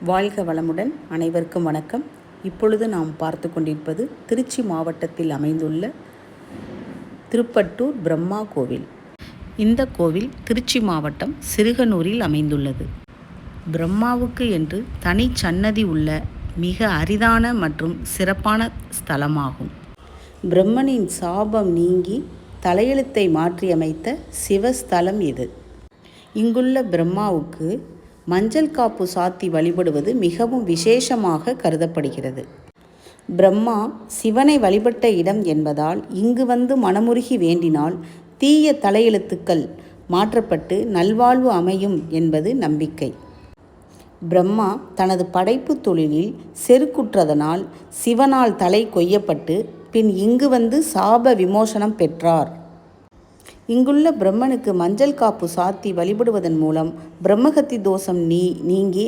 வாழ்க வளமுடன். அனைவருக்கும் வணக்கம். இப்பொழுது நாம் பார்த்து கொண்டிருப்பது திருச்சி மாவட்டத்தில் அமைந்துள்ள திருப்பட்டூர் பிரம்மா கோவில். இந்த கோவில் திருச்சி மாவட்டம் சிறுகனூரில் அமைந்துள்ளது. பிரம்மாவுக்கு என்று தனி சன்னதி உள்ள மிக அரிதான மற்றும் சிறப்பான ஸ்தலமாகும். பிரம்மனின் சாபம் நீங்கி தலையெழுத்தை மாற்றியமைத்த சிவஸ்தலம் இது. இங்குள்ள பிரம்மாவுக்கு மஞ்சள் காப்பு சாத்தி வழிபடுவது மிகவும் விசேஷமாக கருதப்படுகிறது. பிரம்மா சிவனை வழிபட்ட இடம் என்பதால் இங்கு வந்து மனமுருகி வேண்டினால் தீய தலையெழுத்துக்கள் மாற்றப்பட்டு நல்வாழ்வு அமையும் என்பது நம்பிக்கை. பிரம்மா தனது படைப்பு தொழிலில் செருக்குற்றதனால் சிவனால் தலை கொய்யப்பட்டு பின் இங்கு வந்து சாப விமோசனம் பெற்றார். இங்குள்ள பிரம்மனுக்கு மஞ்சள் காப்பு சாத்தி வழிபடுவதன் மூலம் பிரம்மகத்தி தோஷம் நீங்கி